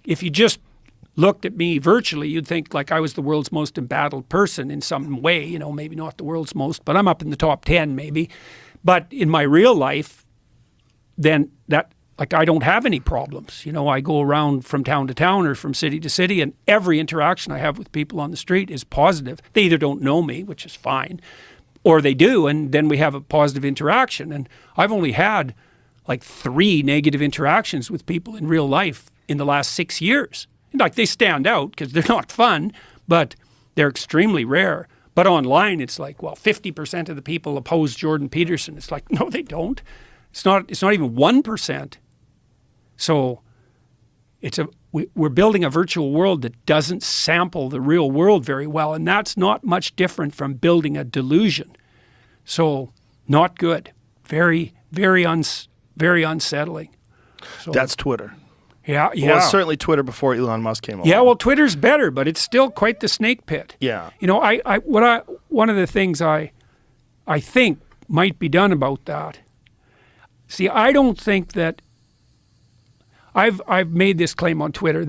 if you just looked at me virtually, you'd think like I was the world's most embattled person in some way, you know, maybe not the world's most, but I'm up in the top 10 maybe. But in my real life, then that, like, I don't have any problems. You know, I go around from town to town or from city to city, and every interaction I have with people on the street is positive. They either don't know me, which is fine, or they do, and then we have a positive interaction. And I've only had like 3 negative interactions with people in real life in the last 6 years. Like, they stand out because they're not fun, but they're extremely rare. But online, it's like, well, 50% of the people oppose JordanB.Peterson. It's like, no, they don't. It's not even 1%. So we're building a virtual world that doesn't sample the real world very well, and that's not much different from building a delusion. So not good. Very, very unsettling. So, that's Twitter. Yeah. Well, it's certainly Twitter before Elon Musk came along. Yeah, well, Twitter's better, but it's still quite the snake pit. Yeah. You know, one of the things I think might be done about that. See, I don't think that I've made this claim on Twitter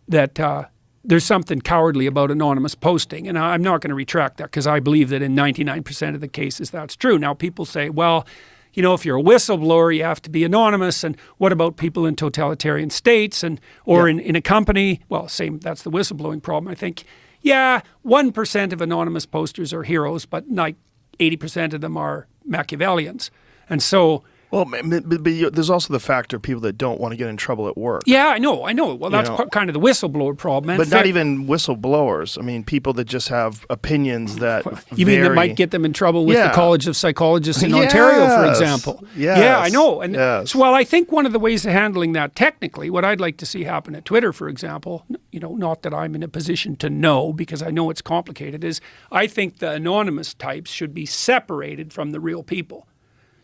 that there's something cowardly about anonymous posting, and I'm not going to retract that because I believe that in 99% of the cases that's true. Now, people say, well, you know, if you're a whistleblower, you have to be anonymous. And what about people in totalitarian states or in a company? Well, same, that's the whistleblowing problem. I think, 1% of anonymous posters are heroes, but like 80% of them are Machiavellians. And so... Well, but there's also the factor of people that don't want to get in trouble at work. Yeah, I know. Well, that's kind of the whistleblower problem. But not even whistleblowers. I mean, people that just have opinions that You mean that might get them in trouble with the College of Psychologists in Ontario, for example? Yes. Yeah, I know. And so, well, I think one of the ways of handling that technically, what I'd like to see happen at Twitter, for example, you know, not that I'm in a position to know because I know it's complicated, is I think the anonymous types should be separated from the real people.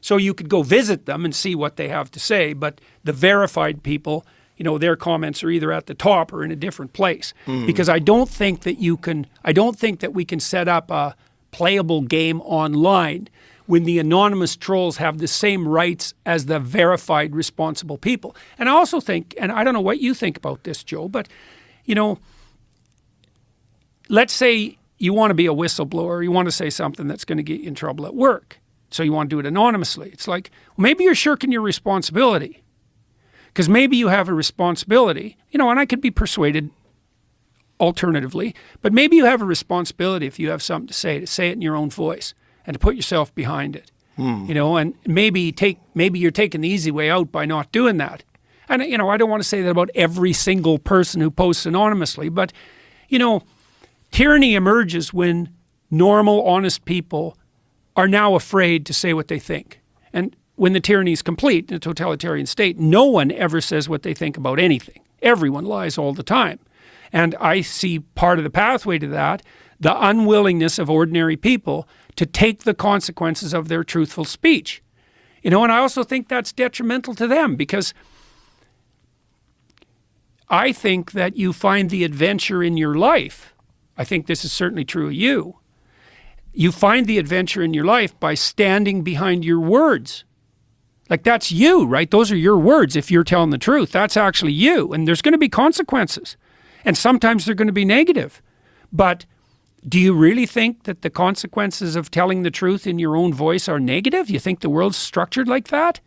So you could go visit them and see what they have to say, but the verified people, you know, their comments are either at the top or in a different place. Because I don't think that we can set up a playable game online when the anonymous trolls have the same rights as the verified responsible people. And I also think, and I don't know what you think about this, Joe, but, you know, let's say you want to be a whistleblower, you want to say something that's going to get you in trouble at work. So you want to do it anonymously. It's like, well, maybe you're shirking your responsibility. Because maybe you have a responsibility, you know, and I could be persuaded alternatively, but maybe you have a responsibility if you have something to say it in your own voice and to put yourself behind it. You know, and maybe you're taking the easy way out by not doing that. And, you know, I don't want to say that about every single person who posts anonymously, but, you know, tyranny emerges when normal, honest people are now afraid to say what they think. And when the tyranny is complete in a totalitarian state, no one ever says what they think about anything. Everyone lies all the time. And I see part of the pathway to that, the unwillingness of ordinary people to take the consequences of their truthful speech. You know, and I also think that's detrimental to them because I think that you find the adventure in your life. I think this is certainly true of you. You find the adventure in your life by standing behind your words. Like, that's you, right? Those are your words. If you're telling the truth, that's actually you. And there's going to be consequences. And sometimes they're going to be negative. But do you really think that the consequences of telling the truth in your own voice are negative? You think the world's structured like that?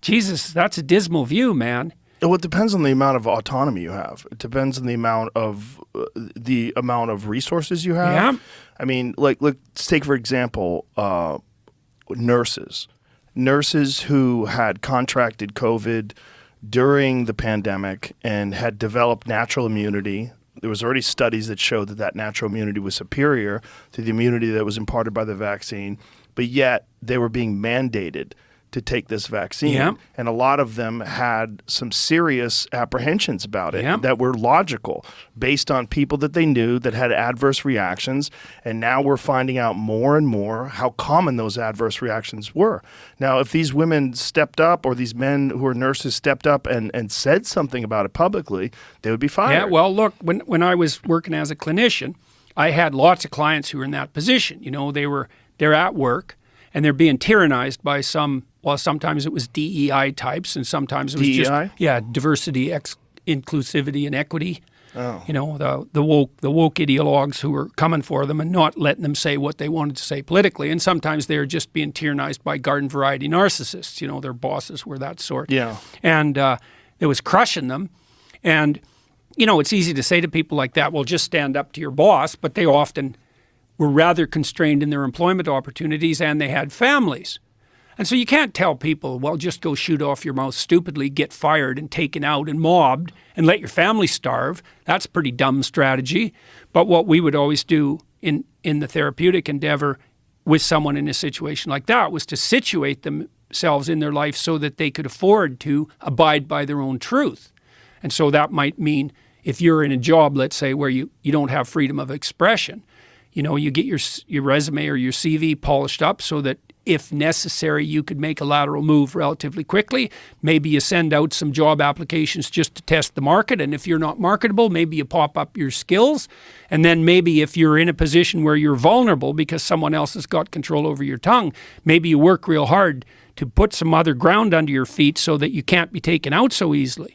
Jesus, that's a dismal view, man. Well, it depends on the amount of autonomy you have. It depends on the amount of resources you have. Yeah. I mean, like, let's take, for example, nurses. Nurses who had contracted COVID during the pandemic and had developed natural immunity. There was already studies that showed that natural immunity was superior to the immunity that was imparted by the vaccine, but yet they were being mandated to take this vaccine. Yeah. And a lot of them had some serious apprehensions about it that were logical based on people that they knew that had adverse reactions. And now we're finding out more and more how common those adverse reactions were. Now, if these women stepped up or these men who are nurses stepped up and said something about it publicly, they would be fired. Yeah, well, look, when I was working as a clinician, I had lots of clients who were in that position. You know, they're at work and they're being tyrannized by sometimes it was DEI types and sometimes it was DEI? diversity, inclusivity and equity. Oh. You know, the woke ideologues who were coming for them and not letting them say what they wanted to say politically. And sometimes they were just being tyrannized by garden variety narcissists. You know, their bosses were that sort. Yeah. And it was crushing them. And, you know, it's easy to say to people like that, well, just stand up to your boss. But they often were rather constrained in their employment opportunities, and they had families. And so you can't tell people, well, just go shoot off your mouth stupidly, get fired and taken out and mobbed and let your family starve. That's a pretty dumb strategy. But what we would always do in the therapeutic endeavor with someone in a situation like that was to situate themselves in their life so that they could afford to abide by their own truth. And so that might mean if you're in a job, let's say, where you don't have freedom of expression, you know, you get your resume or your CV polished up so that if necessary, you could make a lateral move relatively quickly. Maybe you send out some job applications just to test the market. And if you're not marketable, maybe you pop up your skills. And then maybe if you're in a position where you're vulnerable because someone else has got control over your tongue, maybe you work real hard to put some other ground under your feet so that you can't be taken out so easily.